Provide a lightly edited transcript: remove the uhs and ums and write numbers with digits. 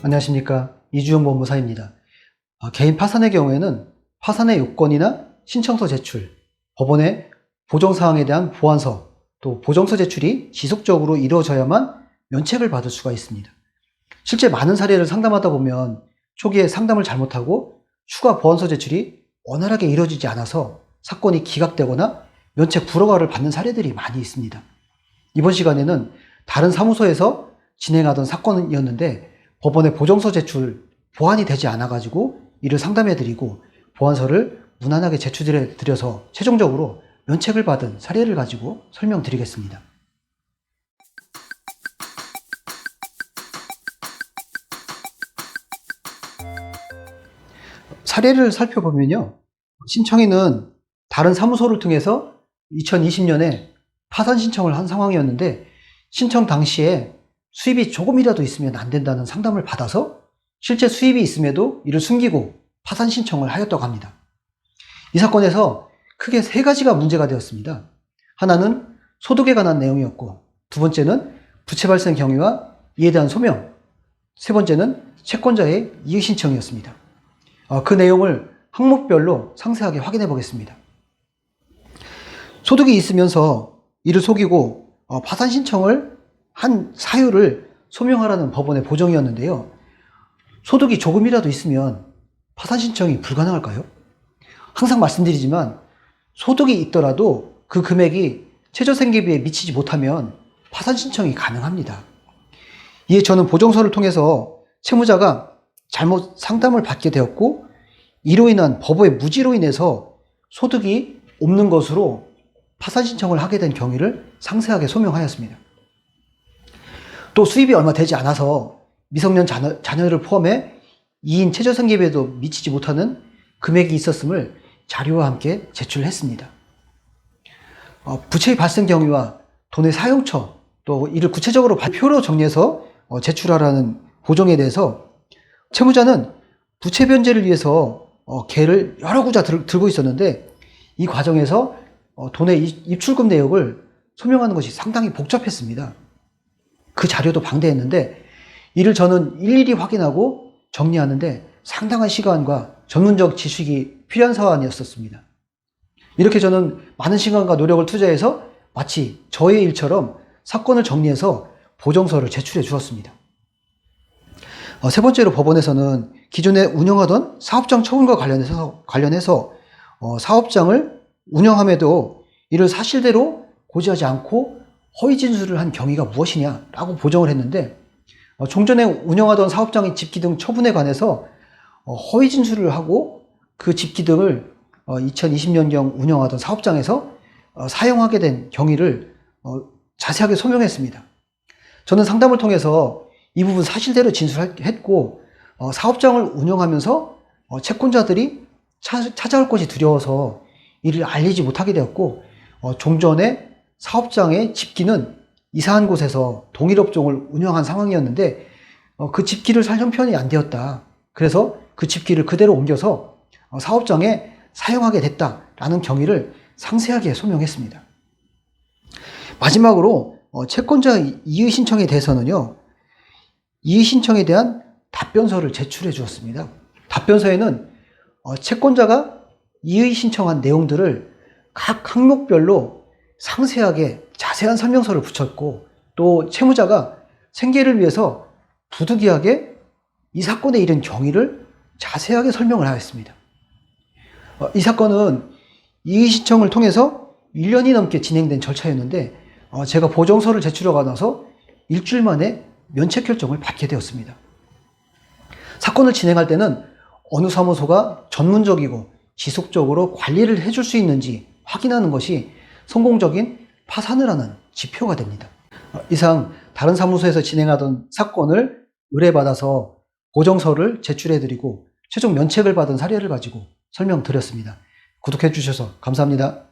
안녕하십니까. 이주영 법무사입니다. 개인 파산의 경우에는 파산의 요건이나 신청서 제출, 법원의 보정사항에 대한 보완서, 또 보정서 제출이 지속적으로 이루어져야만 면책을 받을 수가 있습니다. 실제 많은 사례를 상담하다 보면 초기에 상담을 잘못하고 추가 보완서 제출이 원활하게 이루어지지 않아서 사건이 기각되거나 면책 불허가를 받는 사례들이 많이 있습니다. 이번 시간에는 다른 사무소에서 진행하던 사건이었는데 법원의 보정서 제출 보완이 되지 않아가지고 이를 상담해드리고 보완서를 무난하게 제출해드려서 최종적으로 면책을 받은 사례를 가지고 설명드리겠습니다. 사례를 살펴보면요. 신청인은 다른 사무소를 통해서 2020년에 파산 신청을 한 상황이었는데 신청 당시에 수입이 조금이라도 있으면 안 된다는 상담을 받아서 실제 수입이 있음에도 이를 숨기고 파산 신청을 하였다고 합니다. 이 사건에서 크게 세 가지가 문제가 되었습니다. 하나는 소득에 관한 내용이었고, 두 번째는 부채 발생 경위와 이에 대한 소명, 세 번째는 채권자의 이의 신청이었습니다. 그 내용을 항목별로 상세하게 확인해 보겠습니다. 소득이 있으면서 이를 속이고 파산 신청을 한 사유를 소명하라는 법원의 보정이었는데요. 소득이 조금이라도 있으면 파산 신청이 불가능할까요? 항상 말씀드리지만 소득이 있더라도 그 금액이 최저생계비에 미치지 못하면 파산 신청이 가능합니다. 이에 저는 보정서를 통해서 채무자가 잘못 상담을 받게 되었고 이로 인한 법의 무지로 인해서 소득이 없는 것으로 파산 신청을 하게 된 경위를 상세하게 소명하였습니다. 또 수입이 얼마 되지 않아서 미성년 자녀를 포함해 2인 최저생계비에도 미치지 못하는 금액이 있었음을 자료와 함께 제출했습니다. 부채의 발생 경위와 돈의 사용처, 또 이를 구체적으로 발표로 정리해서 제출하라는 보정에 대해서 채무자는 부채 변제를 위해서 개를 여러 구자 들고 있었는데 이 과정에서 돈의 입출금 내역을 소명하는 것이 상당히 복잡했습니다. 그 자료도 방대했는데 이를 저는 일일이 확인하고 정리하는데 상당한 시간과 전문적 지식이 필요한 사안이었습니다. 이렇게 저는 많은 시간과 노력을 투자해서 마치 저의 일처럼 사건을 정리해서 보정서를 제출해 주었습니다. 세 번째로 법원에서는 기존에 운영하던 사업장 처분과 관련해서 사업장을 운영함에도 이를 사실대로 고지하지 않고 허위 진술을 한 경위가 무엇이냐라고 보정을 했는데 종전에 운영하던 사업장의 집기등 처분에 관해서 허위 진술을 하고 그 집기등을 2020년경 운영하던 사업장에서 사용하게 된 경위를 자세하게 소명했습니다. 저는 상담을 통해서 이 부분 사실대로 진술했고 사업장을 운영하면서 채권자들이 찾아올 것이 두려워서 이를 알리지 못하게 되었고 종전에 사업장의 집기는 이사한 곳에서 동일 업종을 운영한 상황이었는데 그 집기를 살 형편이 안 되었다. 그래서 그 집기를 그대로 옮겨서 사업장에 사용하게 됐다라는 경위를 상세하게 소명했습니다. 마지막으로 채권자 이의 신청에 대해서는요. 이의 신청에 대한 답변서를 제출해 주었습니다. 답변서에는 채권자가 이의 신청한 내용들을 각 항목별로 상세하게 자세한 설명서를 붙였고 또 채무자가 생계를 위해서 부득이하게 이 사건에 이른 경위를 자세하게 설명을 하였습니다. 이 사건은 이의 신청을 통해서 1년이 넘게 진행된 절차였는데 제가 보정서를 제출하고 나서 일주일 만에 면책 결정을 받게 되었습니다. 사건을 진행할 때는 어느 사무소가 전문적이고 지속적으로 관리를 해줄 수 있는지 확인하는 것이 성공적인 파산을 하는 지표가 됩니다. 이상 다른 사무소에서 진행하던 사건을 의뢰받아서 보정서를 제출해드리고 최종 면책을 받은 사례를 가지고 설명드렸습니다. 구독해 주셔서 감사합니다.